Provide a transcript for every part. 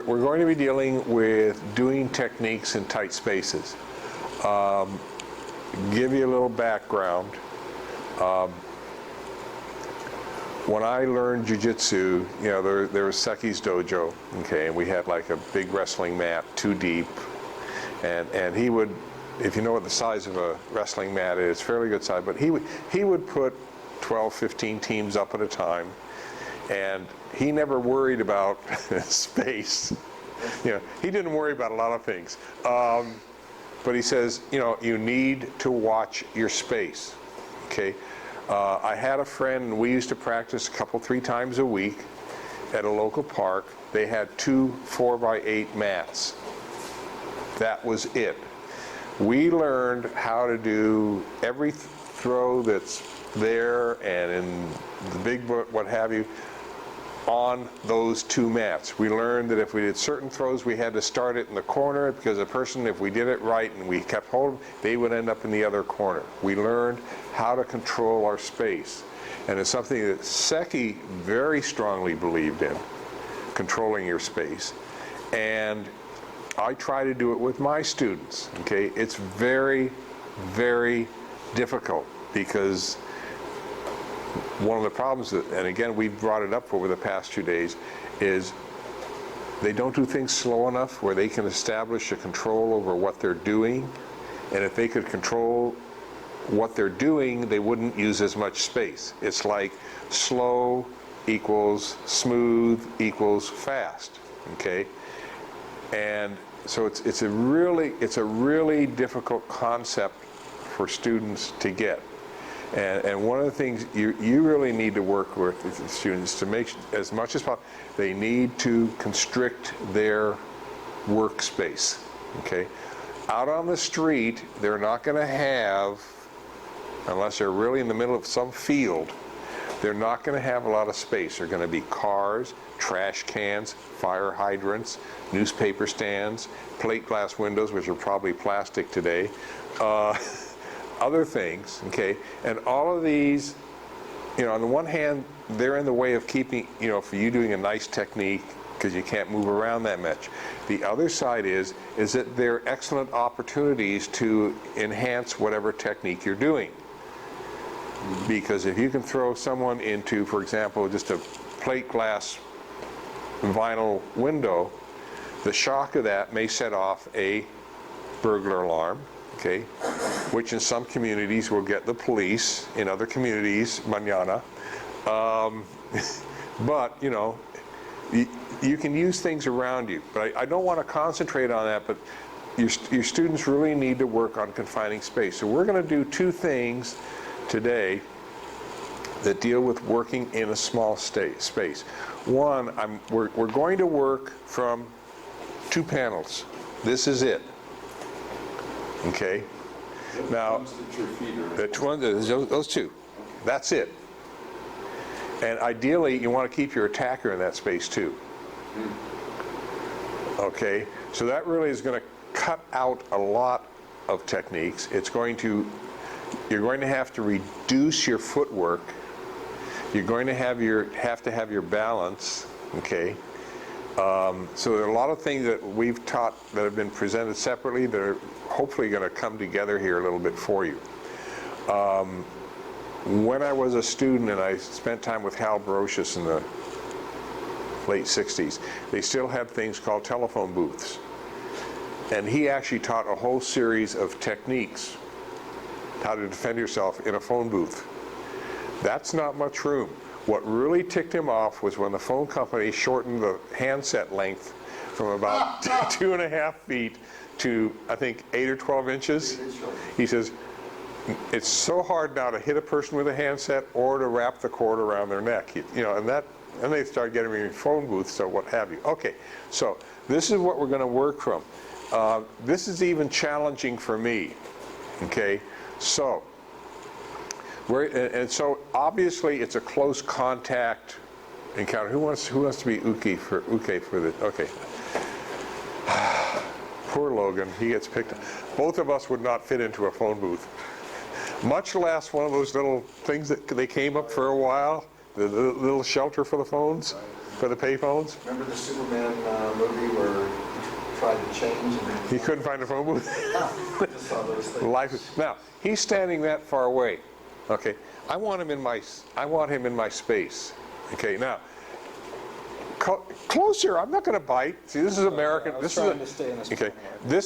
we're going to be dealing with doing techniques in tight spaces. Give you a little background. When I learned Jiu-Jitsu, you know, there was Seki's dojo, okay, and we had like a big wrestling mat, 2 deep, and he would, if you know what the size of a wrestling mat is, fairly good size, but he would put 12, 15 teams up at a time, and he never worried about space. You know, he didn't worry about a lot of things, but he says, you know, you need to watch your space, okay. I had a friend, and we used to practice 3 times a week at a local park. They had 2 4x8 mats. That was it. We learned how to do every throw that's there and in the big book, what have you, on those 2 mats. We learned that if we did certain throws, we had to start it in the corner, because a person, if we did it right and we kept holding, they would end up in the other corner. We learned how to control our space. And it's something that Seki very strongly believed in, controlling your space. And I try to do it with my students, okay? It's very, very difficult, because one of the problems, and again, we've brought it up over the past 2 days, is they don't do things slow enough where they can establish a control over what they're doing. And if they could control what they're doing, they wouldn't use as much space. It's like slow equals smooth equals fast, okay? And so it's a really difficult concept for students to get. And one of the things you really need to work with the students to make, as much as possible, they need to constrict their workspace, okay? Out on the street, they're not going to have, unless they're really in the middle of some field, they're not going to have a lot of space. They're going to be cars, trash cans, fire hydrants, newspaper stands, plate glass windows, which are probably plastic today, other things, okay? And all of these, you know, on the one hand, they're in the way of keeping, you know, for you doing a nice technique, because you can't move around that much. The other side is that they're excellent opportunities to enhance whatever technique you're doing. Because if you can throw someone into, for example, just a plate glass vinyl window, the shock of that may set off a burglar alarm, okay, which in some communities will get the police, in other communities, mañana. But, you know, you can use things around you. But I don't want to concentrate on that, but your students really need to work on confining space. So we're going to do 2 things today that deal with working in a small space. One, we're going to work from 2 panels. This is it. Okay. Now, those 2. That's it. And ideally, you want to keep your attacker in that space too. Okay. So that really is going to cut out a lot of techniques. You're going to have to reduce your footwork. You're going to have to have your balance. Okay. So there are a lot of things that we've taught that have been presented separately that are hopefully going to come together here a little bit for you. When I was a student and I spent time with Hal Brocious in the late 60s, they still had things called telephone booths. And he actually taught a whole series of techniques, how to defend yourself in a phone booth. That's not much room. What really ticked him off was when the phone company shortened the handset length from about 2.5 feet to, I think, 8 or 12 inches. He says, it's so hard now to hit a person with a handset or to wrap the cord around their neck. You know, and they start getting me in phone booths, so what have you. Okay, so this is what we're going to work from. This is even challenging for me. Okay, so and so obviously it's a close contact encounter. Who wants to be uke for the okay? Poor Logan, he gets picked up. Both of us would not fit into a phone booth, much less one of those little things that they came up for a while, the little shelter for the phones. for the payphones. Remember the Superman movie where he tried to change? And He couldn't find a phone booth. I just saw those things. Life. Now he's standing that far away. Okay, I want him in my space. Okay, now closer. I'm not going to bite. See, this is American. This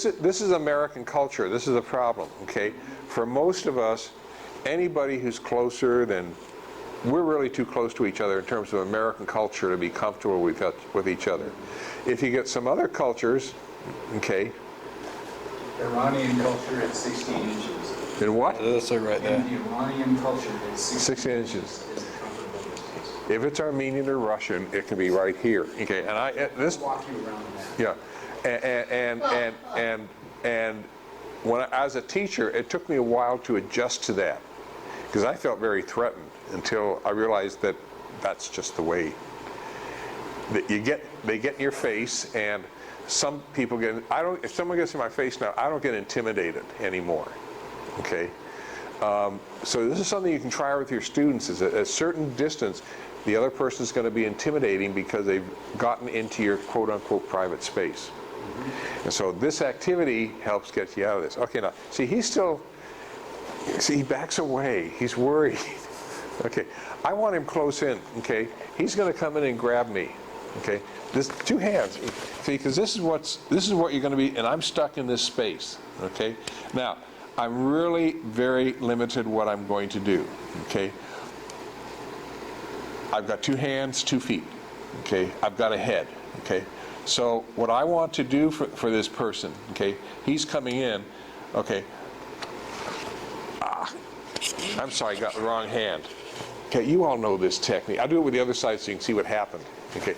is American culture. This is a problem. Okay, for most of us, anybody who's closer than we're really too close to each other in terms of American culture to be comfortable with each other. If you get some other cultures, okay. Iranian culture at 16 inches. In what? That's it right there. In the Iranian culture at 16 inches. is a comfortable distance. If it's Armenian or Russian, it can be right here. Okay, and this. Walk you around that. Yeah, and when as a teacher, it took me a while to adjust to that because I felt very threatened until I realized that that's just the way that they get in your face, and some people get. If someone gets in my face now, I don't get intimidated anymore. Okay, so this is something you can try with your students. Is at a certain distance, the other person is going to be intimidating because they've gotten into your quote-unquote private space. And so this activity helps get you out of this. Okay, now see, he backs away. He's worried. Okay, I want him close in. Okay, he's going to come in and grab me. Okay, this 2 hands. See, because this is what you're going to be, and I'm stuck in this space. Okay, now I'm really very limited what I'm going to do. Okay, I've got 2 hands, 2 feet. Okay, I've got a head. Okay, so what I want to do for this person. Okay, he's coming in. Okay, I'm sorry, I got the wrong hand. Okay, you all know this technique. I'll do it with the other side so you can see what happened. Okay,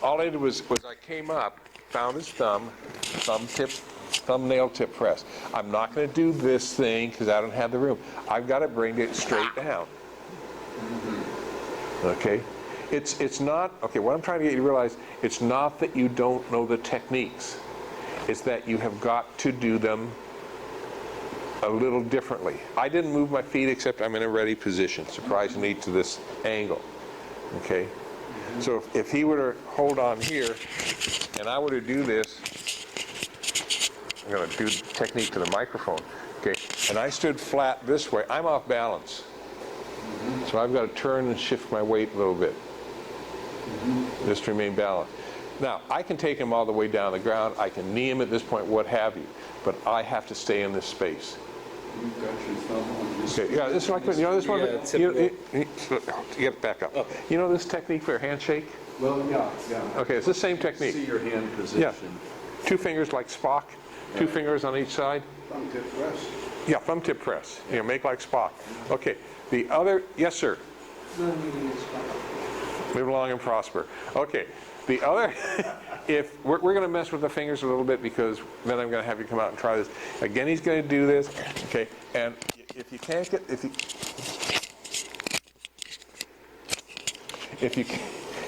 all I did was I came up, found his thumbnail tip press. I'm not going to do this thing because I don't have the room. I've got to bring it straight down. Okay, it's not, okay, what I'm trying to get you to realize, it's not that you don't know the techniques. It's that you have got to do them a little differently. I didn't move my feet except I'm in a ready position, surprisingly to this angle. Okay, so if he were to hold on here and I were to do this, I'm going to do the technique to the microphone. Okay, and I stood flat this way, I'm off balance. So I've got to turn and shift my weight a little bit just to remain balanced. Now, I can take him all the way down the ground, I can knee him at this point, what have you, but I have to stay in this space. You've got your thumb on this. Okay, yeah, this is like, you know this one? Get back up. Okay. You know this technique for a handshake? Well, yeah. Okay, it's the same technique. See your hand position. Yeah. 2 fingers like Spock, 2 fingers on each side. Thumb tip press. Yeah, thumb tip press. You know, make like Spock. Okay, the other, yes sir. Live long and prosper. Okay, the other, if we're going to mess with the fingers a little bit because then I'm going to have you come out and try this. Again, he's going to do this. Okay, and if you can't get,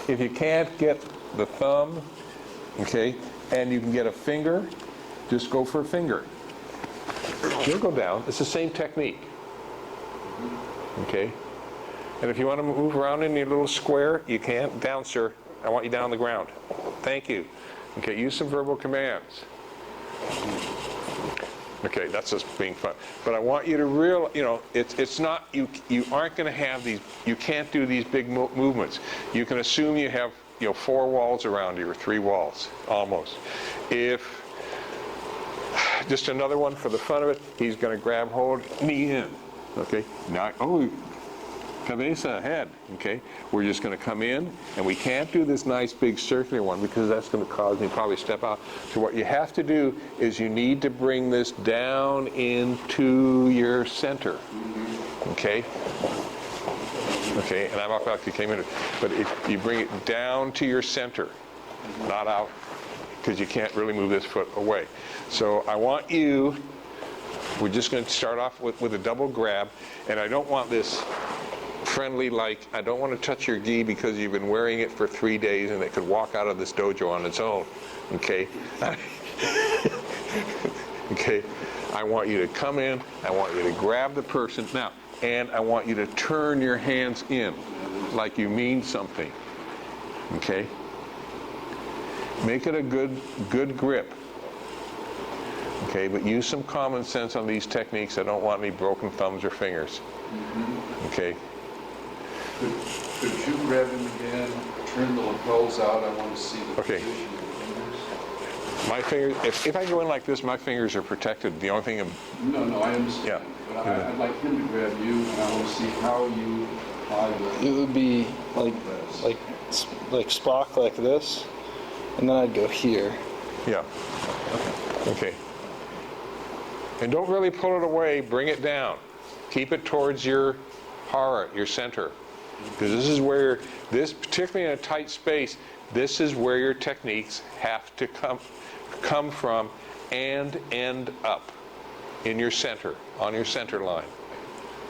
if you can't get the thumb, okay, and you can get a finger, just go for a finger. You'll go down. It's the same technique. Okay, and if you want to move around in your little square, you can. Down, sir. I want you down on the ground. Thank you. Okay, use some verbal commands. Okay, that's just being fun. But I want you to realize, you know, it's not, you aren't going to have these, you can't do these big movements. You can assume you have, 4 walls around you or 3 walls, almost. If, just another one for the fun of it, he's going to grab hold, knee in. Okay, now, cabeza, head, okay? We're just going to come in, and we can't do this nice big circular one because that's going to cause me to probably step out. So what you have to do is you need to bring this down into your center, okay? Okay, and I'm up after you came in, but if you bring it down to your center, not out, because you can't really move this foot away. So I want you, we're just going to start off with a double grab, and I don't want this friendly, like, I don't want to touch your gi because you've been wearing it for 3 days and it could walk out of this dojo on its own, okay? Okay, I want you to come in, I want you to grab the person, now, and I want you to turn your hands in, like you mean something, okay? Make it a good grip. Okay, but use some common sense on these techniques. I don't want any broken thumbs or fingers. Okay. Could you grab him again, turn the lapels out? I want to see the Okay. position of the fingers. My fingers, if I go in like this, my fingers are protected. The only thing, No, I understand. Yeah. But I'd like him to grab you, and I want to see how you apply the... It would be like Spock like this, and then I'd go here. yeah. Okay. And don't really pull it away, bring it down. Keep it towards your heart, your center. Because this is where, particularly in a tight space, this is where your techniques have to come from and end up in your center, on your center line.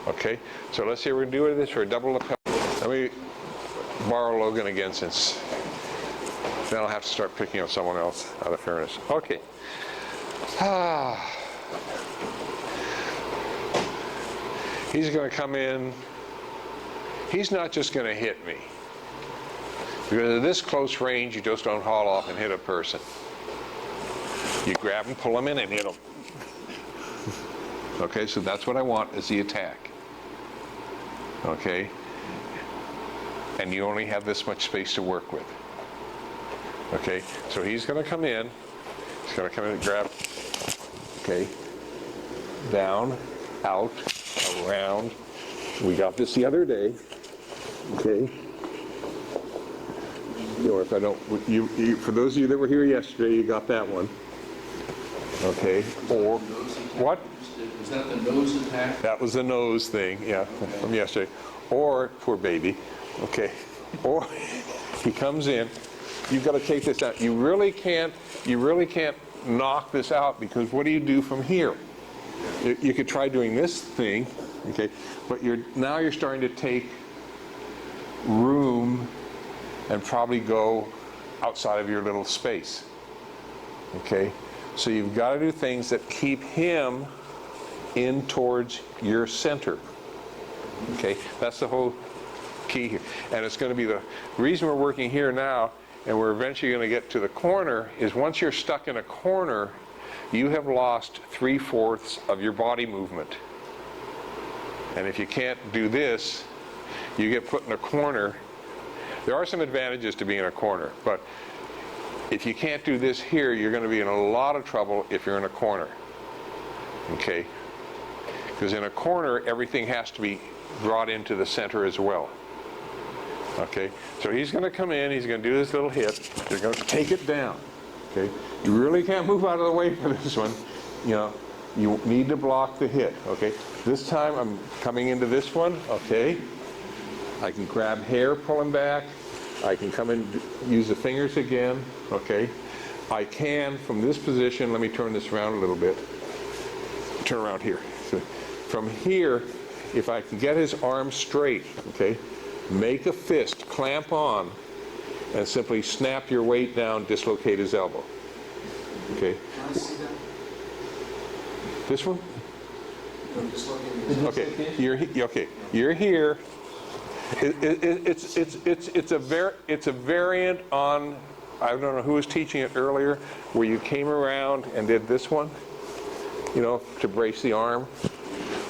Okay? So let's see, we're going to do this for a double lapel. Let me borrow Logan again, since then I'll have to start picking up someone else, out of fairness. Okay. He's going to come in. He's not just going to hit me. Because at this close range, you just don't haul off and hit a person. You grab them, pull them in, and hit them. Okay, so that's what I want, is the attack. Okay? And you only have this much space to work with. Okay, so he's going to come in. He's going to come in and grab. Okay. Down, out, around. We got this the other day. Okay. Or if I don't, for those of you that were here yesterday, you got that one. Okay. Or what? Was that the nose attack? That was the nose thing, yeah, from yesterday. Or poor baby. Okay. Or he comes in. You've got to take this out. You really can't knock this out, because what do you do from here? You could try doing this thing, okay, but now you're starting to take room and probably go outside of your little space. Okay, so you've got to do things that keep him in towards your center. Okay, that's the whole key here. And it's going to be the reason we're working here now, and we're eventually going to get to the corner, is once you're stuck in a corner, you have lost 3/4 of your body movement. And if you can't do this, you get put in a corner. There are some advantages to being in a corner, but if you can't do this here, you're going to be in a lot of trouble if you're in a corner. Okay? Because in a corner, everything has to be brought into the center as well. Okay, so he's going to come in, he's going to do this little hit, you're going to take it down. Okay, you really can't move out of the way for this one. You know, you need to block the hit. Okay, this time I'm coming into this one. Okay, I can grab hair, pull him back. I can come in, use the fingers again. Okay, I can from this position. Let me turn this around a little bit. Turn around here. So from here, if I can get his arm straight. Okay. Make a fist, clamp on, and simply snap your weight down, dislocate his elbow. Okay? Can I see that? This one? I'm just looking. Okay. You're here. It's a variant on, I don't know who was teaching it earlier, where you came around and did this one, you know, to brace the arm,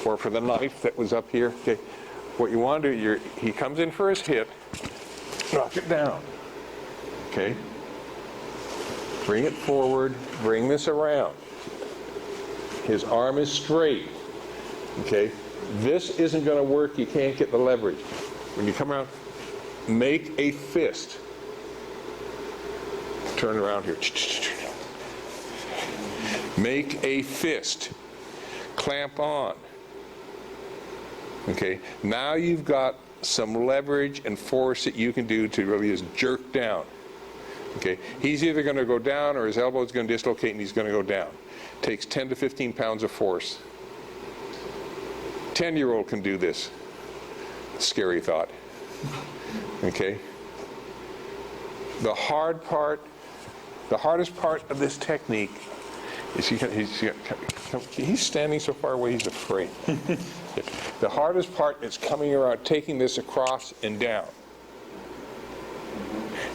or for the knife that was up here. Okay. What you want to do, he comes in for his hit, knock it down. Okay? Bring it forward, bring this around. His arm is straight. Okay? This isn't going to work, you can't get the leverage. When you come around, make a fist. Turn around here. Make a fist. Clamp on. Okay, now you've got some leverage and force that you can do to really just jerk down. Okay, he's either going to go down or his elbow is going to dislocate and he's going to go down. Takes 10 to 15 pounds of force. 10-year-old can do this. Scary thought. Okay. The hardest part of this technique is he's standing so far away he's afraid. The hardest part is coming around, taking this across and down.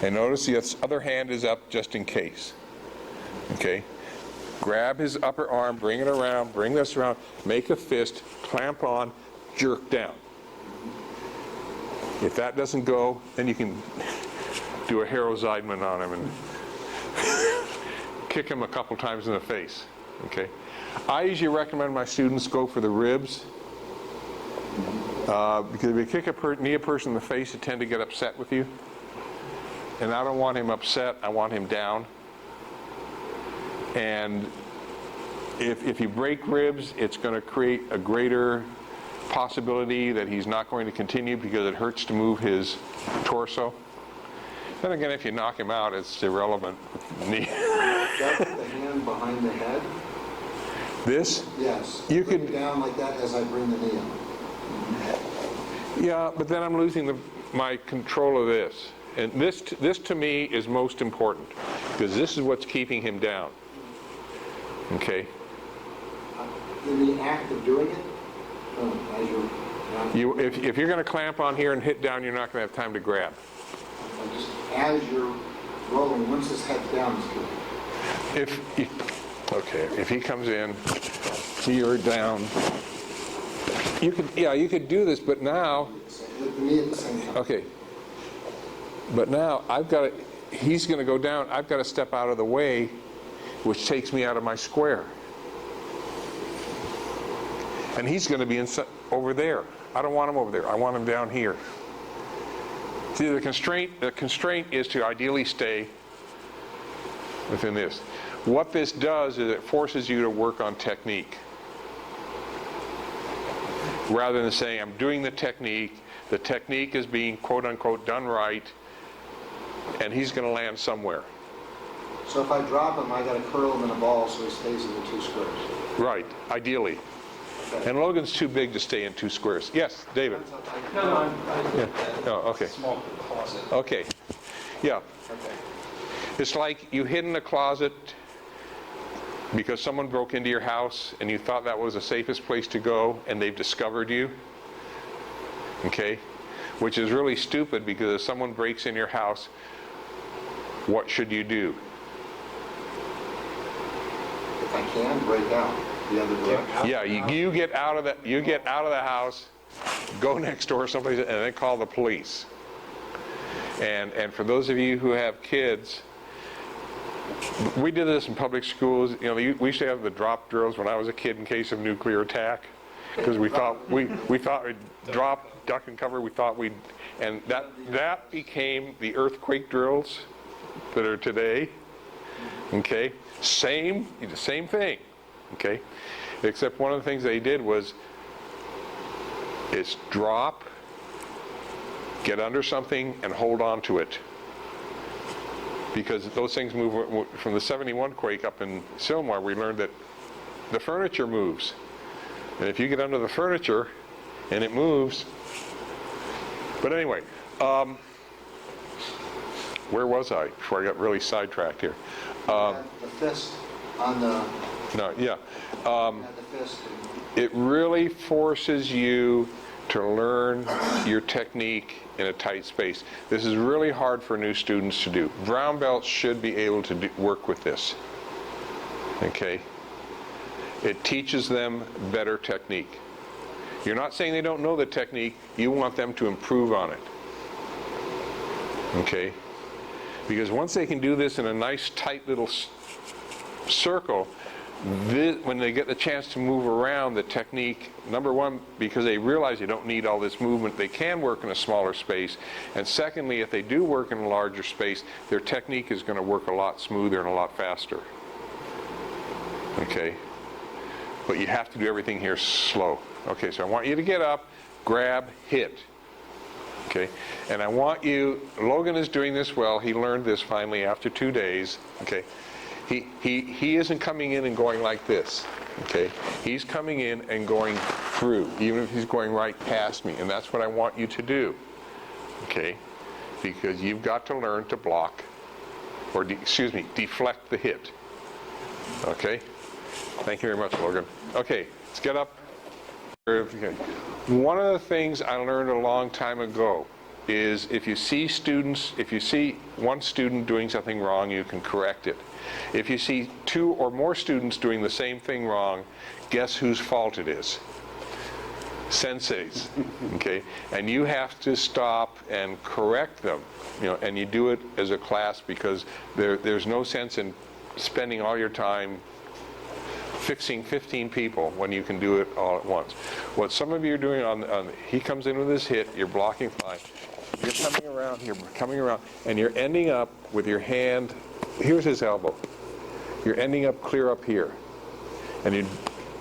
And notice the other hand is up just in case. Okay? Grab his upper arm, bring it around, bring this around, make a fist, clamp on, jerk down. If that doesn't go, then you can do a Haro Zeidman on him and kick him a couple times in the face. Okay? I usually recommend my students go for the ribs. Because if you kick a person in the face, they tend to get upset with you. And I don't want him upset, I want him down. And if you break ribs, it's going to create a greater possibility that he's not going to continue because it hurts to move his torso. Then again, if you knock him out, it's irrelevant. That's the hand behind the head? This? Yes. You Bring could- it down like that as I bring the knee up. Yeah, but then I'm losing my control of this. And this to me is most important because this is what's keeping him down. Okay? In the act of doing it, as you're, If you're going to clamp on here and hit down, you're not going to have time to grab. just as you're rolling, once his head's down, it's good. If he comes in, you're down. You could do this, but now, With the knee at the same time. okay. But now he's going to go down. I've got to step out of the way, which takes me out of my square. And he's going to be over there. I don't want him over there. I want him down here. See, the constraint is to ideally stay within this. What this does is it forces you to work on technique. Rather than saying, I'm doing the technique is being quote unquote done right, and he's going to land somewhere. So if I drop him, I got to curl him in a ball so he stays in the 2 squares. Right, ideally. And Logan's too big to stay in 2 squares. Yes, David? No, Yeah. Oh, okay. Small closet. Okay. Yeah. Okay. It's like you hid in a closet because someone broke into your house and you thought that was the safest place to go and they've discovered you. Okay? Which is really stupid because if someone breaks in your house, what should you do? If I can, break out the other direction. Yeah, you get out of the house, go next door someplace, and then call the police. And for those of you who have kids, we did this in public schools. You know, we used to have the drop drills when I was a kid in case of nuclear attack, because we thought we'd drop, duck, and cover. And that became the earthquake drills that are today. Okay, same thing. Okay, except one of the things they did was drop, get under something, and hold on to it. Because those things move. From the 71 quake up in Sylmar, we learned that the furniture moves. And if you get under the furniture and it moves. But anyway, where was I before I got really sidetracked here? The fist on the, No, yeah. had the fist. It really forces you to learn your technique in a tight space. This is really hard for new students to do. Brown belts should be able to work with this. Okay? It teaches them better technique. You're not saying they don't know the technique, you want them to improve on it. Okay? Because once they can do this in a nice tight little circle, when they get the chance to move around, the technique, number one, because they realize they don't need all this movement, they can work in a smaller space. And secondly, if they do work in a larger space, their technique is going to work a lot smoother and a lot faster. Okay? But you have to do everything here slow. Okay, so I want you to get up, grab, hit. Okay? And I want you, Logan is doing this well. He learned this finally after 2 days. Okay? He isn't coming in and going like this, okay? He's coming in and going through, even if he's going right past me, and that's what I want you to do, okay? Because you've got to learn to block, or deflect the hit, okay? Thank you very much, Logan. Okay, let's get up. Okay. One of the things I learned a long time ago is if you see one student doing something wrong, you can correct it. If you see 2 or more students doing the same thing wrong, guess whose fault it is? Sensei's, okay? And you have to stop and correct them, and you do it as a class because there's no sense in spending all your time fixing 15 people when you can do it all at once. What some of you are doing he comes in with his hit, you're blocking fine, you're coming around, and you're ending up with your hand, here's his elbow, you're ending up clear up here, and you're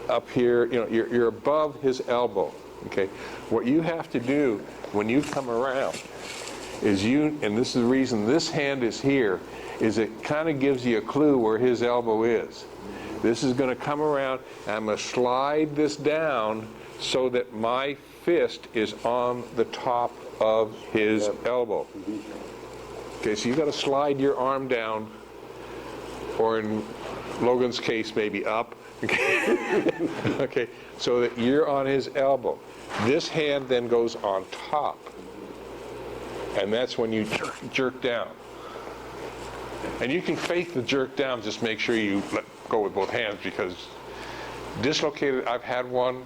up here, you're above his elbow, okay? What you have to do when you come around is and this is the reason this hand is here, is it kind of gives you a clue where his elbow is. This is going to come around, and I'm going to slide this down so that my fist is on the top of his elbow. Okay, so you've got to slide your arm down, or in Logan's case, maybe up. Okay, so that you're on his elbow. This hand then goes on top, and that's when you jerk down. And you can fake the jerk down, just make sure you let go with both hands, because dislocated, I've had one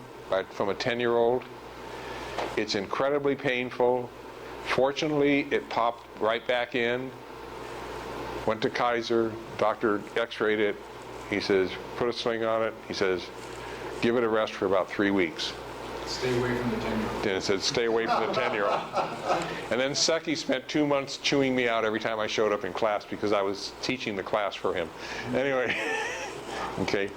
from a 10-year-old. It's incredibly painful. Fortunately, it popped right back in. Went to Kaiser, doctor x-rayed it. He says, put a sling on it. He says, give it a rest for about 3 weeks. Stay away from the 10-year-old. And it said, stay away from the 10-year-old. And then Seki spent 2 months chewing me out every time I showed up in class because I was teaching the class for him. Anyway, okay.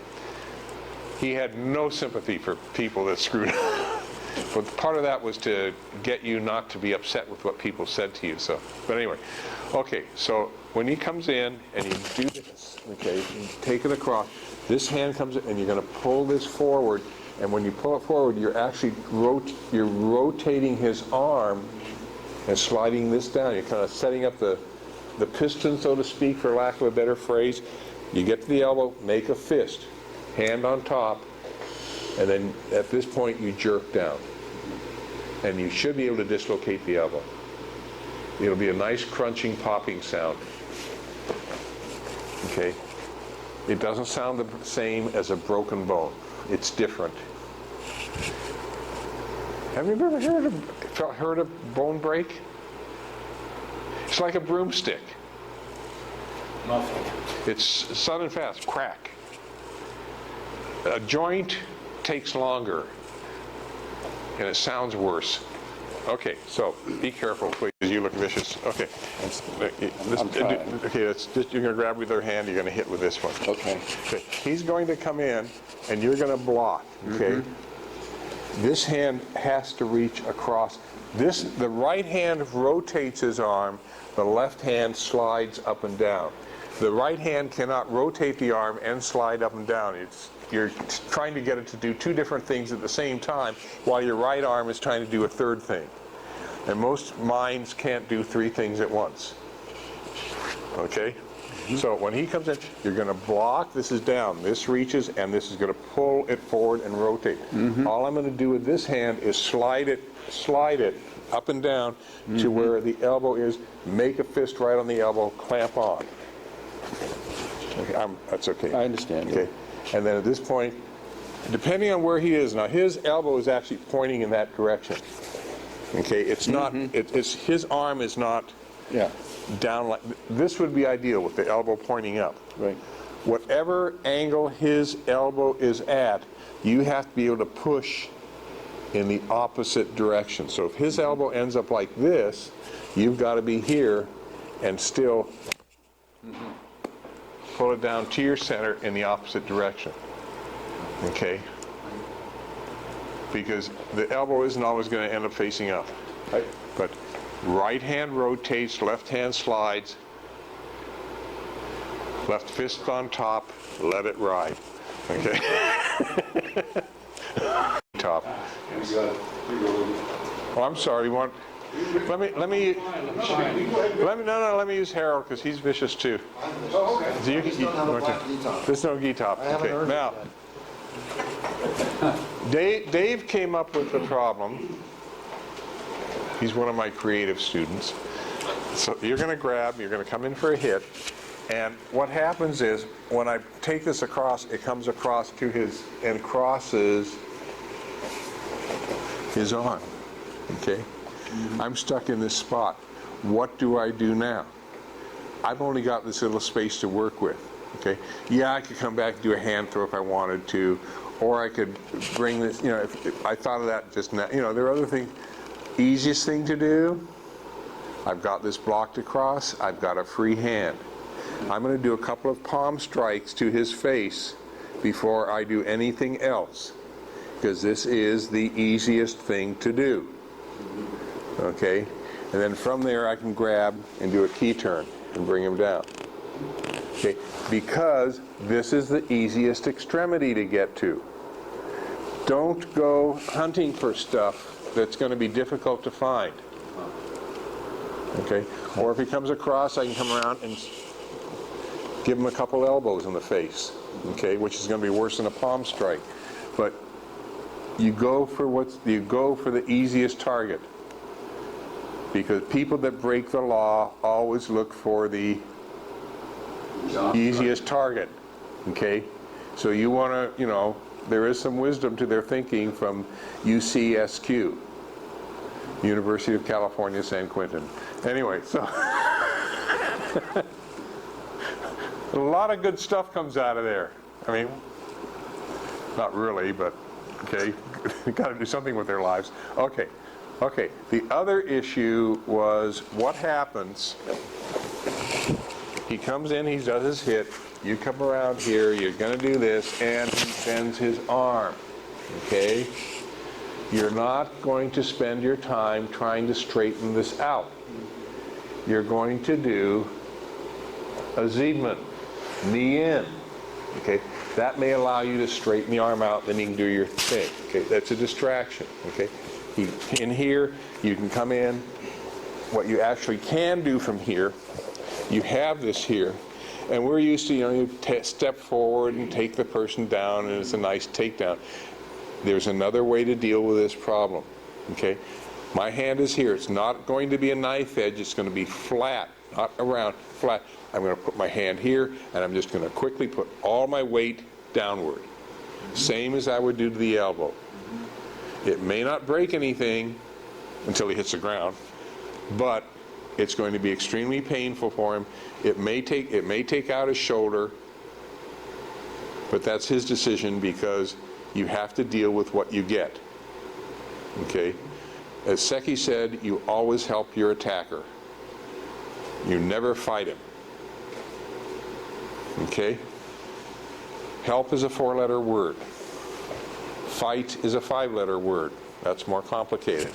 He had no sympathy for people that screwed up. But part of that was to get you not to be upset with what people said to you. So, but anyway, okay, so when he comes in and you do this, okay, you take it across, this hand comes in and you're going to pull this forward. And when you pull it forward, you're actually rotating his arm and sliding this down. You're kind of setting up the piston, so to speak, for lack of a better phrase. You get to the elbow, make a fist, hand on top, and then at this point you jerk down. And you should be able to dislocate the elbow. It'll be a nice crunching, popping sound. Okay? It doesn't sound the same as a broken bone. It's different. Have you ever heard of bone break? It's like a broomstick. Nothing. It's sudden and fast, crack. A joint takes longer, and it sounds worse. Okay, so be careful, please. You look vicious. Okay. I'm trying. Okay, you're going to grab with your hand. You're going to hit with this one. Okay. Okay. He's going to come in, and you're going to block. Okay. This hand has to reach across. The right hand rotates his arm. The left hand slides up and down. The right hand cannot rotate the arm and slide up and down. You're trying to get it to do 2 different things at the same time, while your right arm is trying to do a 3rd thing. And most minds can't do 3 things at once. Okay? So when he comes in, you're going to block. This is down. This reaches, and this is going to pull it forward and rotate. All I'm going to do with this hand is slide it up and down to where the elbow is. Make a fist right on the elbow. Clamp on. Okay, that's okay. I understand. Okay. And then at this point, depending on where he is, now his elbow is actually pointing in that direction. Okay, it's not, it's his arm is not down like, this would be ideal with the elbow pointing up. Right. Whatever angle his elbow is at, you have to be able to push in the opposite direction. So if his elbow ends up like this, you've got to be here and still pull it down to your center in the opposite direction. Okay? Because the elbow isn't always going to end up facing up. Right? But right hand rotates, left hand slides, left fist on top, let it ride. Okay? Top. Oh, I'm sorry. You want? Let me use Harold because he's vicious too. Oh, okay. So there's no gi top. I haven't heard Now, Dave came up with the problem He's one of my creative students. So you're going to grab, you're going to come in for a hit, and what happens is when I take this across, it comes across to his, and crosses his arm, okay? I'm stuck in this spot. What do I do now? I've only got this little space to work with, okay? Yeah, I could come back and do a hand throw if I wanted to, or I could bring this, you know, if I thought of that just now. You know, there are other things. Easiest thing to do, I've got this blocked across, I've got a free hand. I'm going to do a couple of palm strikes to his face before I do anything else, because this is the easiest thing to do. Okay? And then from there I can grab and do a key turn and bring him down. Okay? Because this is the easiest extremity to get to. Don't go hunting for stuff that's going to be difficult to find. Okay? Or if he comes across, I can come around and give him a couple elbows in the face. Okay? Which is going to be worse than a palm strike. But you go for the easiest target. Because people that break the law always look for the easiest target. Okay? So you want to, you know, there is some wisdom to their thinking from UCSQ, University of California, San Quentin. Anyway, so a lot of good stuff comes out of there. I mean, not really, but okay, got to do something with their lives. Okay, okay. The other issue was what happens. He comes in, he does his hit. You come around here, you're going to do this, and he bends his arm. Okay? You're not going to spend your time trying to straighten this out. You're going to do a Ziedman, knee in. Okay? That may allow you to straighten the arm out, then you can do your thing. Okay? That's a distraction. Okay? In here, you can come in. What you actually can do from here, you have this here, and we're used to, you know, you step forward and take the person down, and it's a nice takedown. There's another way to deal with this problem. Okay? My hand is here. It's not going to be a knife edge. It's going to be flat, not around, flat. I'm going to put my hand here, and I'm just going to quickly put all my weight downward. Same as I would do to the elbow. It may not break anything until he hits the ground, but it's going to be extremely painful for him. It may take out his shoulder, but that's his decision because you have to deal with what you get. Okay? As Seki said, you always help your attacker. You never fight him. Okay? Help is a 4-letter word. Fight is a 5-letter word. That's more complicated.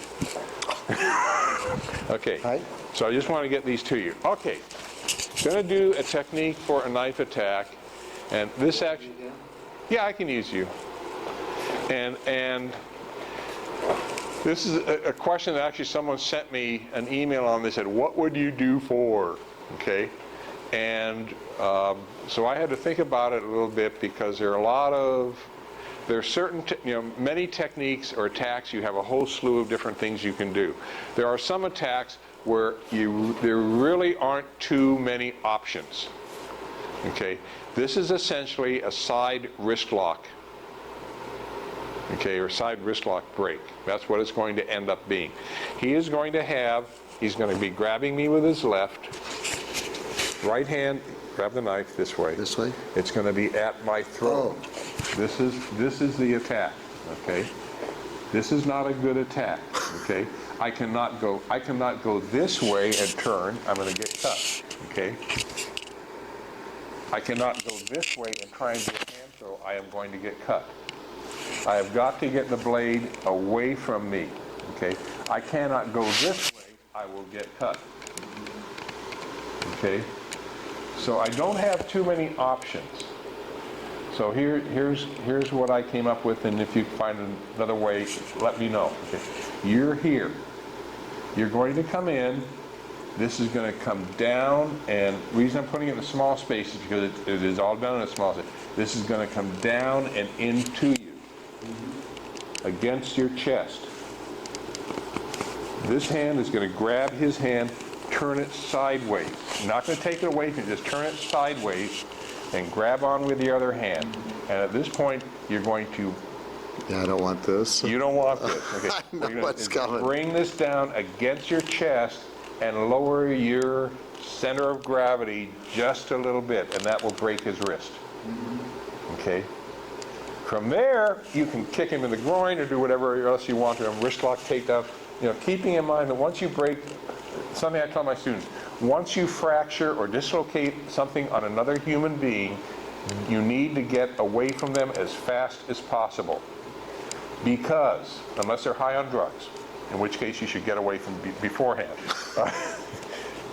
Okay. Hi. So I just want to get these to you. Okay. Going to do a technique for a knife attack, and this actually, yeah, I can use you. And this is a question that actually someone sent me an email on. They said, "What would you do for?" Okay, and so I had to think about it a little bit because there are certain, many techniques or attacks. You have a whole slew of different things you can do. There are some attacks where there really aren't too many options. Okay, this is essentially a side wrist lock. Okay, or side wrist lock break. That's what it's going to end up being. He's going to be grabbing me with his left. Right hand, grab the knife this way. This way? It's going to be at my throat. Oh. This is the attack. Okay? This is not a good attack. Okay? I cannot go this way and turn. I'm going to get cut. Okay? I cannot go this way and try and do a hand throw. I am going to get cut. I have got to get the blade away from me. Okay? I cannot go this way. I will get cut. Okay? So I don't have too many options. So here's what I came up with, and if you find another way, let me know. Okay. You're here. You're going to come in. This is going to come down, and the reason I'm putting it in a small space is because it is all done in a small space. This is going to come down and into you, against your chest. This hand is going to grab his hand, turn it sideways. You're not going to take it away from you, just turn it sideways and grab on with the other hand. And at this point, you're going to, Yeah, I don't want this. you don't want this. Okay. I know You're gonna what's coming. Bring this down against your chest and lower your center of gravity just a little bit, and that will break his wrist. Okay? From there, you can kick him in the groin or do whatever else you want to him, wrist lock, takedown. You know, keeping in mind that once you break, something I tell my students, once you fracture or dislocate something on another human being, you need to get away from them as fast as possible. Because, unless they're high on drugs, in which case you should get away from beforehand.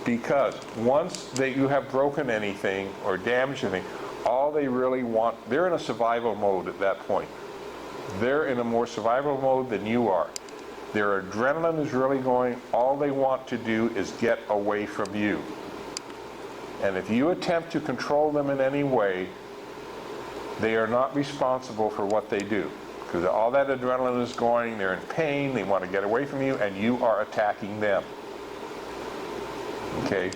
Because once that you have broken anything or damaged anything, all they really want, they're in a survival mode at that point. They're in a more survival mode than you are. Their adrenaline is really going, all they want to do is get away from you. And if you attempt to control them in any way, they are not responsible for what they do. Because all that adrenaline is going, they're in pain, they want to get away from you, and you are attacking them. Okay?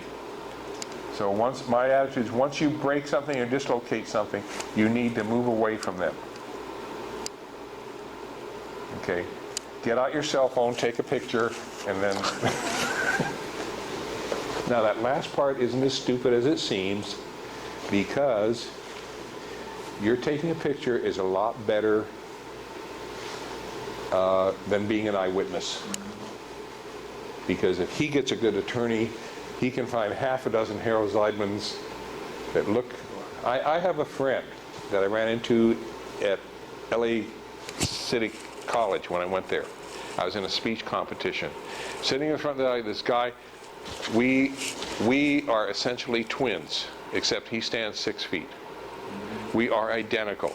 So my attitude is once you break something or dislocate something, you need to move away from them. Okay? Get out your cell phone, take a picture, and then... Now that last part isn't as stupid as it seems, because you're taking a picture is a lot better than being an eyewitness. Because if he gets a good attorney, he can find half a dozen Harold Zeidmans that look... I have a friend that I ran into at LA City College when I went there. I was in a speech competition. Sitting in front of this guy, we are essentially twins, except he stands 6 feet. We are identical.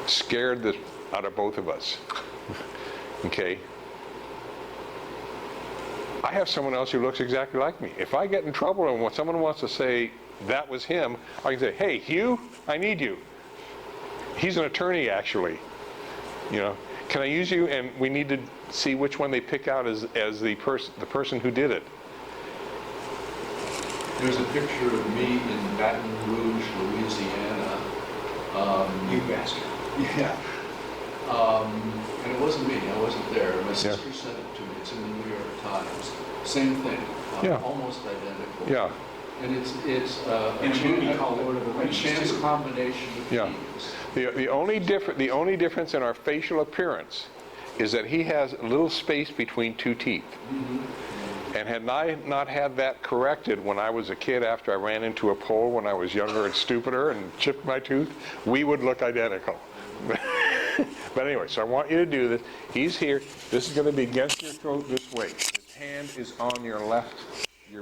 Scared the out of both of us. Okay? I have someone else who looks exactly like me. If I get in trouble and when someone wants to say that was him, I can say, hey, Hugh, I need you. He's an attorney, actually. You know, can I use you? And we need to see which one they pick out as the person who did it. There's a picture of me in Baton Rouge, Louisiana. You bastard. Yeah. And it wasn't me, I wasn't there. My sister sent it to me. It's in the New York Times. Same thing. Yeah. Almost identical. Yeah. And it's In a movie called Lord of the a Rings, chance too. combination of Yeah. teams. The only difference in our facial appearance is that he has a little space between two teeth. And had I not had that corrected when I was a kid after I ran into a pole when I was younger and stupider and chipped my tooth, we would look identical. But anyway, so I want you to do this. He's here. This is going to be against your throat this way. His hand is on your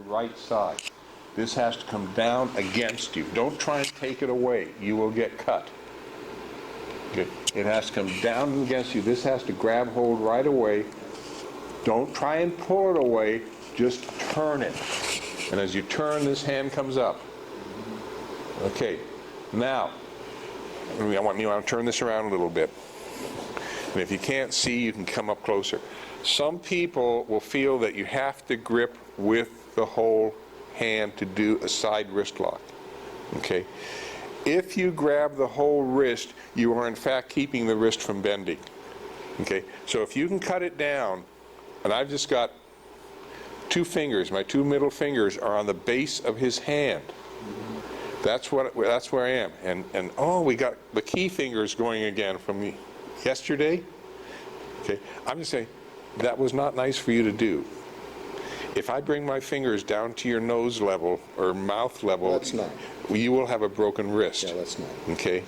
right side. This has to come down against you. Don't try and take it away. You will get cut. Okay. It has to come down against you. This has to grab hold right away. Don't try and pull it away. Just turn it. And as you turn, this hand comes up. Okay. Now, I want to turn this around a little bit. And if you can't see, you can come up closer. Some people will feel that you have to grip with the whole hand to do a side wrist lock. Okay? If you grab the whole wrist, you are in fact keeping the wrist from bending. Okay? So if you can cut it down, and I've just got two fingers, my two middle fingers are on the base of his hand. That's where I am. And oh, we got the key fingers going again from yesterday. Okay, I'm just saying that was not nice for you to do. If I bring my fingers down to your nose level or mouth level, That's not. You will have a broken wrist. Yeah, that's not. Okay,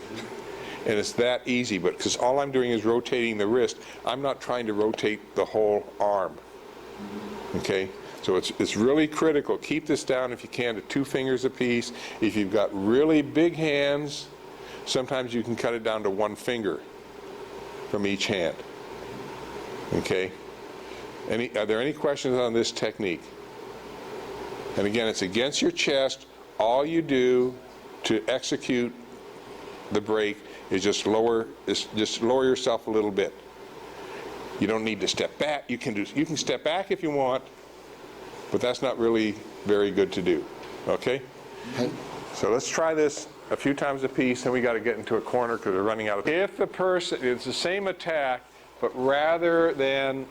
and it's that easy. But because all I'm doing is rotating the wrist, I'm not trying to rotate the whole arm. Okay. So it's really critical. Keep this down if you can to 2 fingers apiece. If you've got really big hands, sometimes you can cut it down to 1 finger from each hand. Okay? Are there any questions on this technique? And again, it's against your chest. All you do to execute the break is just lower yourself a little bit. You don't need to step back. You can step back if you want, but that's not really very good to do, okay? So let's try this a few times a piece, then we got to get into a corner because we're running out of. If the person, it's the same attack, but rather than,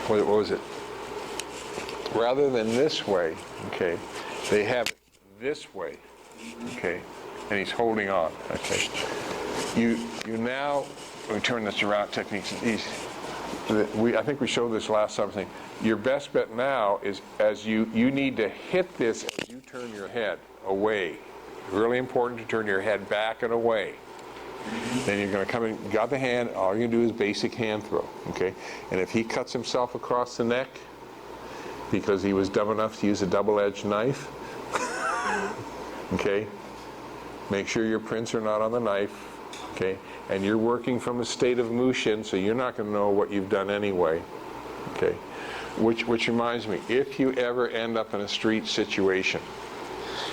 what was it? Rather than this way, okay, they have it this way, okay, and he's holding on, okay. You now, let me turn this around techniques. I think we showed this last something. Your best bet now is as you need to hit this as you turn your head away. Really important to turn your head back and away. Then you're going to come in, got the hand, all you're going to do is basic hand throw, okay? And if he cuts himself across the neck because he was dumb enough to use a double-edged knife, okay, make sure your prints are not on the knife, okay? And you're working from a state of mushin, so you're not going to know what you've done anyway, okay? Which reminds me, if you ever end up in a street situation,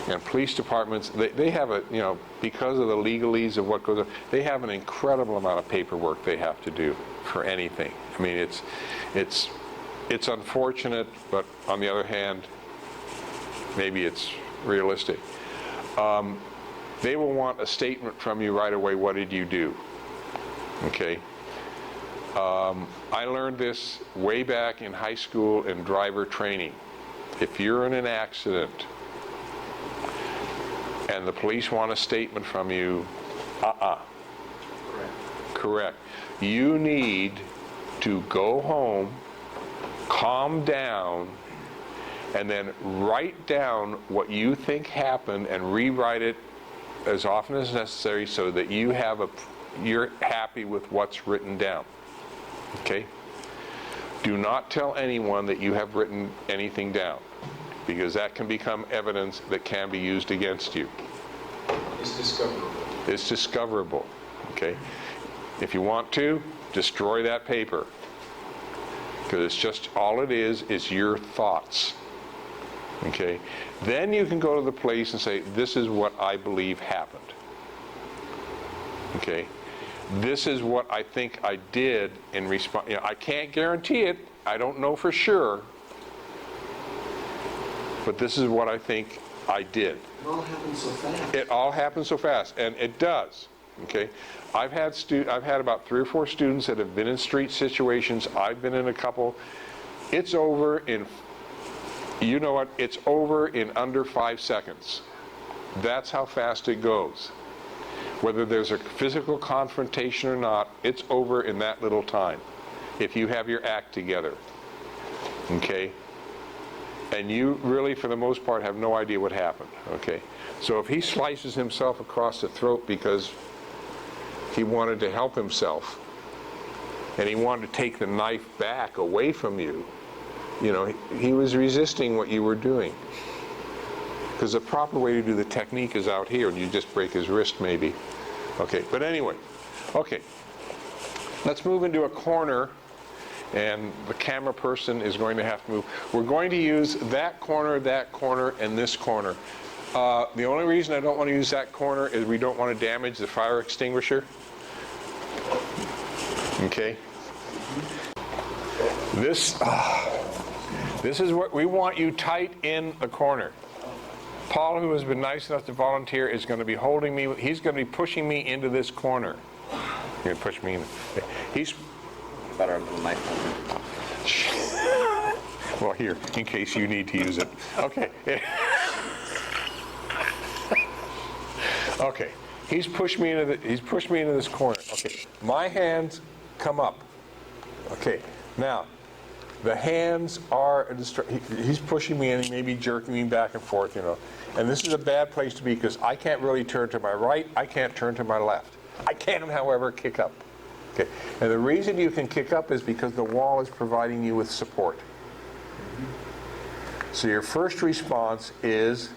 and police departments, they have a, you know, because of the legalese of what goes on, they have an incredible amount of paperwork they have to do for anything. I mean, it's unfortunate, but on the other hand, maybe it's realistic. They will want a statement from you right away. What did you do? Okay. I learned this way back in high school in driver training. If you're in an accident and the police want a statement from you, correct. You need to go home, calm down, and then write down what you think happened and rewrite it as often as necessary so that you're happy with what's written down. Okay? Do not tell anyone that you have written anything down, because that can become evidence that can be used against you. It's discoverable. It's discoverable, okay? If you want to, destroy that paper, because it's just, all it is your thoughts, okay? Then you can go to the police and say, this is what I believe happened, okay? This is what I think I did in response. You know, I can't guarantee it, I don't know for sure, but this is what I think I did. It all happens so fast. It all happens so fast, and it does. Okay, I've had about 3 or 4 students that have been in street situations. I've been in a couple. It's over in, you know what? It's over in under 5 seconds. That's how fast it goes. Whether there's a physical confrontation or not, it's over in that little time. If you have your act together. Okay. And you really, for the most part, have no idea what happened, okay? So if he slices himself across the throat because he wanted to help himself, and he wanted to take the knife back away from you, you know, he was resisting what you were doing. Because the proper way to do the technique is out here, and you just break his wrist, maybe. Okay, but anyway, okay. Let's move into a corner. And the camera person is going to have to move. We're going to use that corner, and this corner. The only reason I don't want to use that corner is we don't want to damage the fire extinguisher. Okay? This is what we want, you tight in the corner. Paul, who has been nice enough to volunteer, is going to be holding me. He's going to be pushing me into this corner. You're going to push me in. He's better than the knife. Well, here, in case you need to use it. Okay. Okay. He's pushed me into this corner. Okay. My hands come up. Okay. Now, the hands are he's pushing me and he may be jerking me back and forth, you know. And this is a bad place to be because I can't really turn to my right. I can't turn to my left. I can, however, kick up. Okay. And the reason you can kick up is because the wall is providing you with support. So your first response is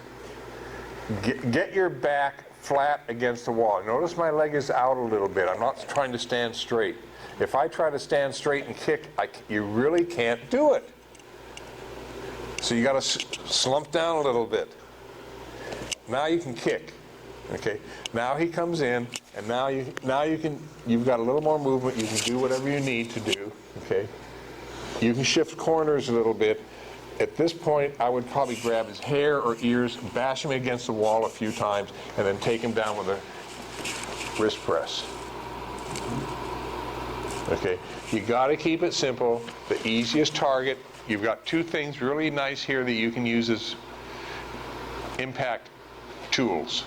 get your back flat against the wall. Notice my leg is out a little bit. I'm not trying to stand straight. If I try to stand straight and kick, you really can't do it. So you got to slump down a little bit. Now you can kick. Okay, now he comes in, and now you've got a little more movement. You can do whatever you need to do. Okay, you can shift corners a little bit. At this point, I would probably grab his hair or ears, bash him against the wall a few times, and then take him down with a wrist press. Okay, you got to keep it simple. The easiest target. You've got two things really nice here that you can use as impact tools.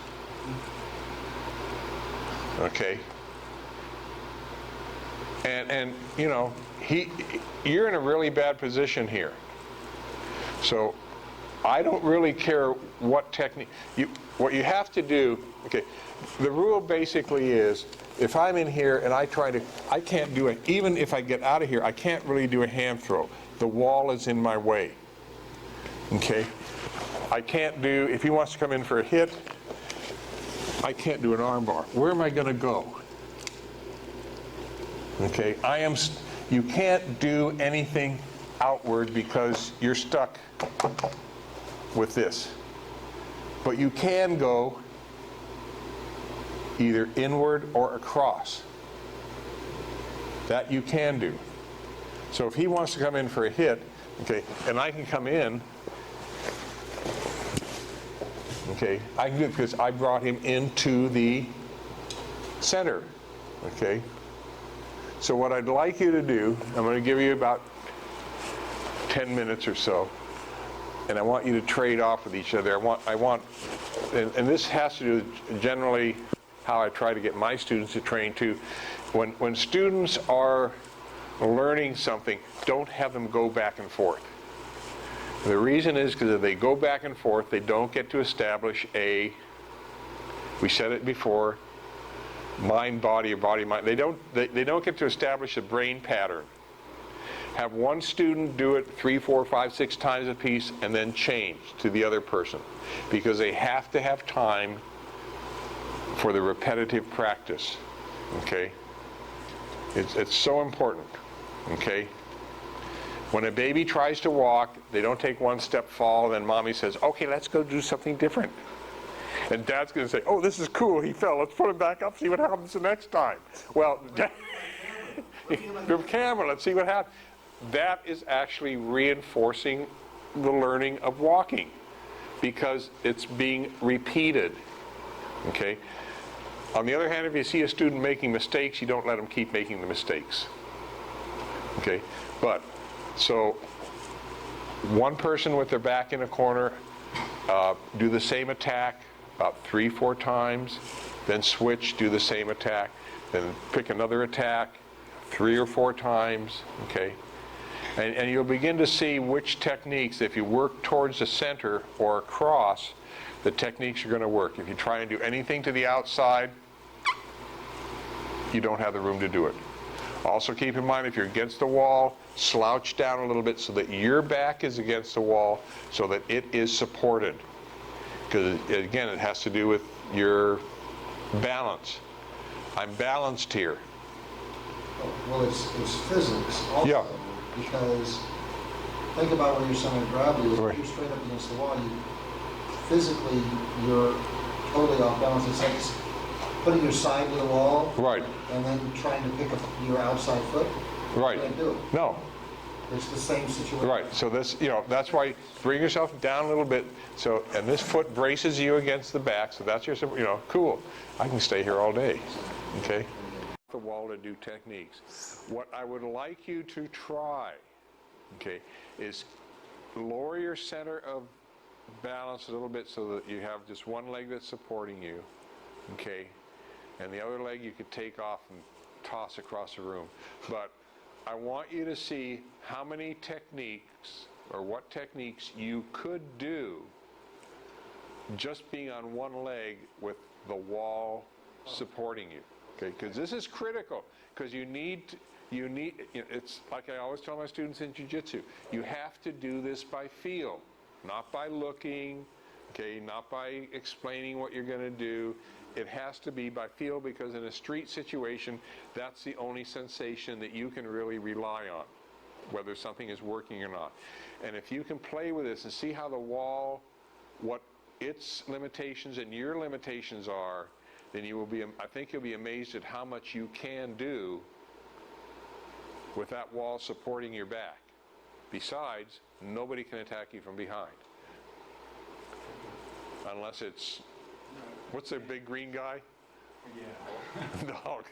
Okay. And you know, you're in a really bad position here. So I don't really care what technique, what you have to do, okay, the rule basically is, if I'm in here and I can't do it, even if I get out of here, I can't really do a hand throw. The wall is in my way, okay? I can't do, if he wants to come in for a hit, I can't do an arm bar. Where am I going to go? Okay, you can't do anything outward because you're stuck with this. But you can go either inward or across. That you can do. So if he wants to come in for a hit, okay, and I can come in, okay, I can do it because I brought him into the center, okay? So what I'd like you to do, I'm going to give you about 10 minutes or so, and I want you to trade off with each other. I want, and this has to do generally how I try to get my students to train too. When students are learning something, don't have them go back and forth. The reason is because if they go back and forth, they don't get to establish we said it before, mind, body, or body, mind. They don't get to establish a brain pattern. Have one student do it 3, 4, 5, 6 times a piece and then change to the other person, because they have to have time for the repetitive practice, okay? It's so important, okay? When a baby tries to walk, they don't take one step, fall, and then mommy says, okay, let's go do something different. And dad's going to say, oh, this is cool, he fell, let's put him back up, see what happens the next time. Well, the camera, let's see what happens. That is actually reinforcing the learning of walking, because it's being repeated, okay? On the other hand, if you see a student making mistakes, you don't let them keep making the mistakes, okay? But, so, one person with their back in a corner, do the same attack about 3, 4 times, then switch, do the same attack, then pick another attack 3 or 4 times, okay? And you'll begin to see which techniques, if you work towards the center or across, the techniques are going to work. If you try and do anything to the outside, you don't have the room to do it. Also keep in mind, if you're against the wall, slouch down a little bit so that your back is against the wall, so that it is supported. Because again, it has to do with your balance. I'm balanced here. Well, it's physics also. Yeah. Because think about where your center of gravity is. Right. If you're straight up against the wall, physically you're totally off balance. It's like putting your side to the wall, Right. and then trying to pick up your outside foot. Right. You can't do it. No. It's the same situation. Right. So this, that's why bring yourself down a little bit. So, and this foot braces you against the back. So that's your, cool. I can stay here all day. Okay. The wall to do techniques. What I would like you to try, okay, is lower your center of balance a little bit so that you have just one leg that's supporting you, okay, and the other leg you could take off and toss across the room. But I want you to see how many techniques, or what techniques you could do just being on one leg with the wall supporting you. Okay, because this is critical, because it's like I always tell my students in Jiu-Jitsu, you have to do this by feel, not by looking, okay, not by explaining what you're going to do. It has to be by feel, because in a street situation, that's the only sensation that you can really rely on, whether something is working or not. And if you can play with this and see how the wall, what its limitations and your limitations are, then you will be, I think you'll be amazed at how much you can do with that wall supporting your back. Besides, nobody can attack you from behind. Unless it's, what's the big green guy? Yeah. Dog.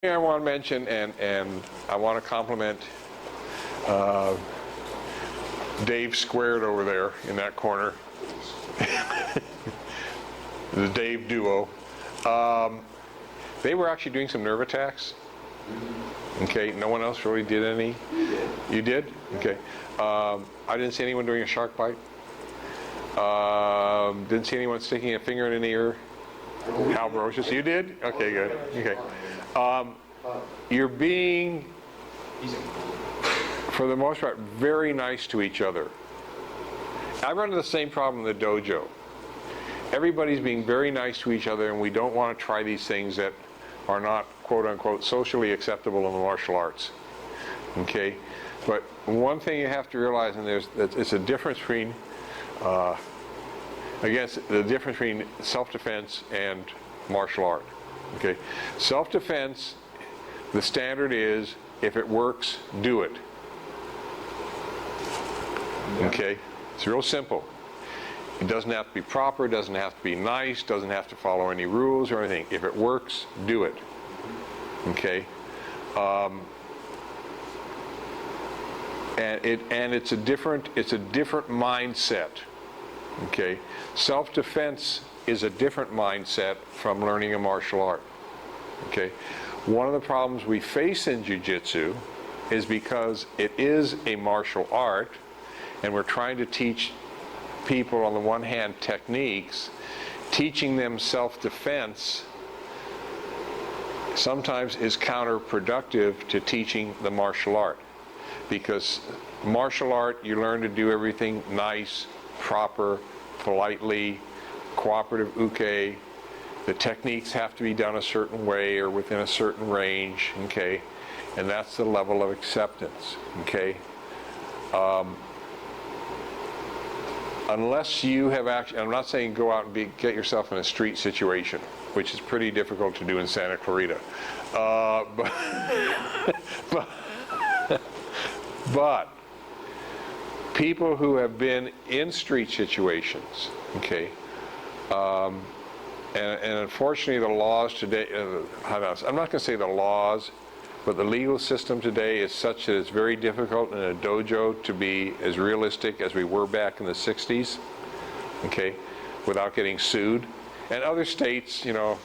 I want to mention, and I want to compliment Dave Squared over there in that corner. The Dave duo. They were actually doing some nerve attacks. Okay, no one else really did any? You did? Okay. I didn't see anyone doing a shark bite. Didn't see anyone sticking a finger in an ear. How ferocious. You did? Okay, good. Okay. You're being, for the most part, very nice to each other. I run into the same problem in the dojo. Everybody's being very nice to each other, and we don't want to try these things that are not, quote unquote, socially acceptable in the martial arts. Okay? But one thing you have to realize, and it's a difference between, the difference between self-defense and martial art. Okay? Self-defense, the standard is, if it works, do it. Okay? It's real simple. It doesn't have to be proper, doesn't have to be nice, doesn't have to follow any rules or anything. If it works, do it. Okay? And it's a different mindset. Okay? Self-defense is a different mindset from learning a martial art. Okay? One of the problems we face in Jiu-Jitsu is because it is a martial art, and we're trying to teach people, on the one hand, techniques, teaching them self-defense sometimes is counterproductive to teaching the martial art. Because martial art, you learn to do everything nice, proper, politely, cooperative uke. The techniques have to be done a certain way or within a certain range, okay? And that's the level of acceptance, okay? Unless you have actually, I'm not saying go out and get yourself in a street situation, which is pretty difficult to do in Santa Clarita. But people who have been in street situations, okay, and unfortunately the laws today, I'm not going to say the laws, but the legal system today is such that it's very difficult in a dojo to be as realistic as we were back in the 60s, okay, without getting sued. And other states, you know,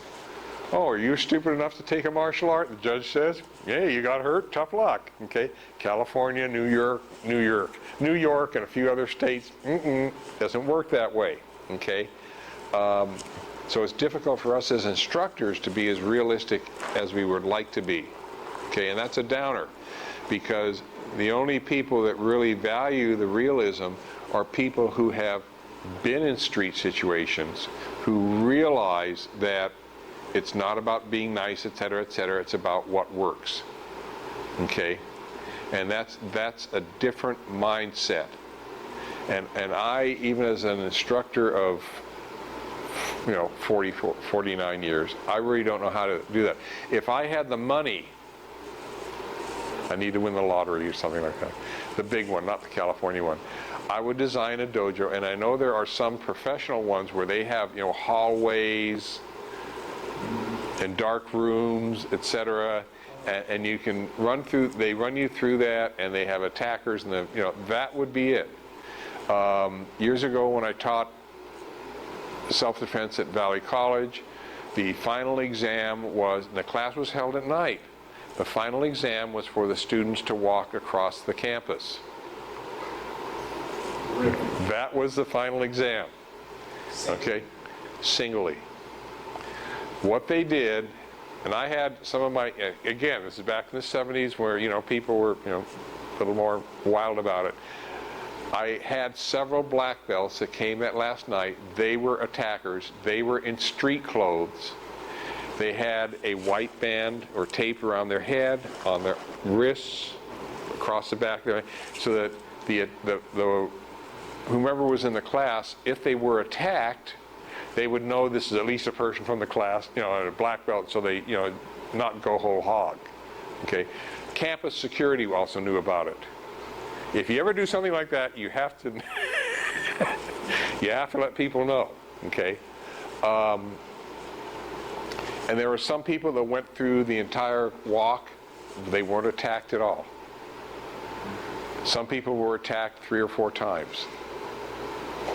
oh, are you stupid enough to take a martial art? The judge says, yeah, you got hurt, tough luck, okay. California, New York, and a few other states, doesn't work that way, okay. So it's difficult for us as instructors to be as realistic as we would like to be. Okay, and that's a downer, because the only people that really value the realism are people who have been in street situations, who realize that it's not about being nice, etc., etc. It's about what works. Okay, and that's a different mindset. And I, even as an instructor of 49 years, I really don't know how to do that. If I had the money, I need to win the lottery or something like that, the big one, not the California one, I would design a dojo. And I know there are some professional ones where they have, hallways and dark rooms, etc., and you can run through, they run you through that, and they have attackers, and that would be it. Years ago when I taught self-defense at Valley College, the final exam was, and the class was held at night. The final exam was for the students to walk across the campus. That was the final exam. Okay? Singly. What they did, and I had some of my, again, this is back in the 70s where, people were, a little more wild about it. I had several black belts that came that last night. They were attackers. They were in street clothes. They had a white band or tape around their head, on their wrists, across the back there, so that the whomever was in the class, if they were attacked, they would know this is at least a person from the class, you know, a black belt, so they, you know, not go whole hog. Okay. Campus security also knew about it. If you ever do something like that, you have to you have to let people know. Okay. And there were some people that went through the entire walk, they weren't attacked at all. Some people were attacked 3 or 4 times.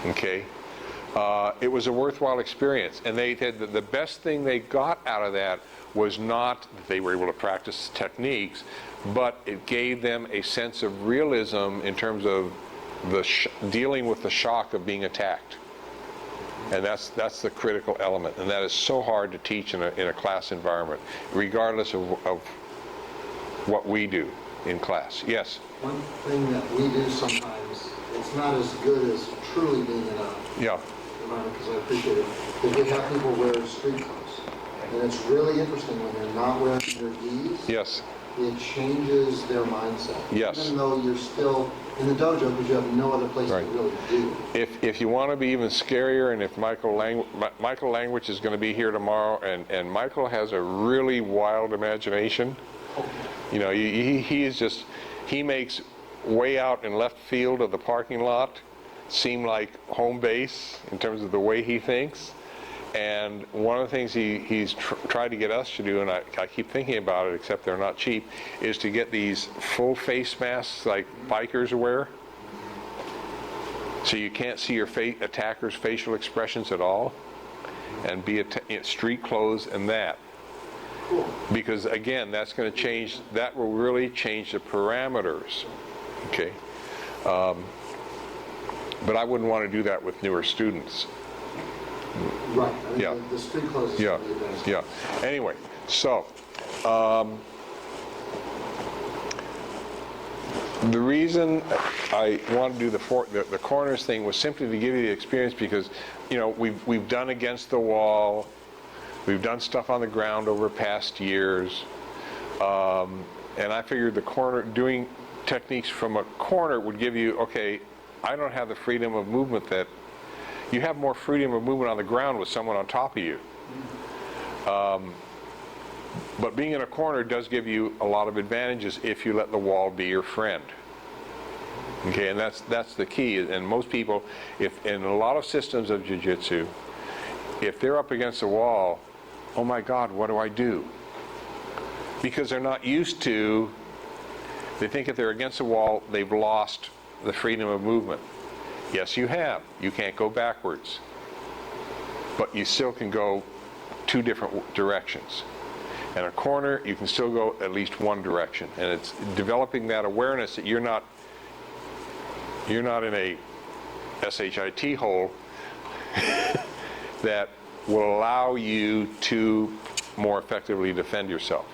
Okay. It was a worthwhile experience, and they had the best thing they got out of that was not that they were able to practice techniques, but it gave them a sense of realism in terms of the dealing with the shock of being attacked. And that's the critical element, and that is so hard to teach in a class environment, regardless of what we do in class. Yes? One thing that we do sometimes, it's not as good as truly being in a Yeah. environment, because I appreciate it, is we have people wear street clothes. And it's really interesting when they're not wearing their gis. Yes. It changes their mindset. Yes. Even though you're still in the dojo because you have no other place Right. to really do. If you want to be even scarier, and if Michael Langewisch is going to be here tomorrow, and Michael has a really wild imagination. You know, he is just, he makes way out in left field of the parking lot seem like home base in terms of the way he thinks. And one of the things he's tried to get us to do, and I keep thinking about it, except they're not cheap, is to get these full face masks like bikers wear. So you can't see your attacker's facial expressions at all, and be street clothes and that. Because again, that's going to change, that will really change the parameters. Okay. But I wouldn't want to do that with newer students. Right. I mean, Yeah. the street clothes is Yeah, the advantage. yeah. Anyway, so the reason I want to do the corners thing was simply to give you the experience, because you know we've done against the wall, we've done stuff on the ground over past years, and I figured the corner, doing techniques from a corner would give you, okay, I don't have the freedom of movement that you have. More freedom of movement on the ground with someone on top of you. But being in a corner does give you a lot of advantages if you let the wall be your friend. Okay, and that's the key. And most people, if in a lot of systems of jiu-jitsu, if they're up against a wall, oh my God, what do I do? Because they're not used to, they think if they're against a wall, they've lost the freedom of movement. Yes, you have. You can't go backwards. But you still can go 2 different directions. In a corner, you can still go at least one direction. And it's developing that awareness that you're not in a SHIT hole that will allow you to more effectively defend yourself.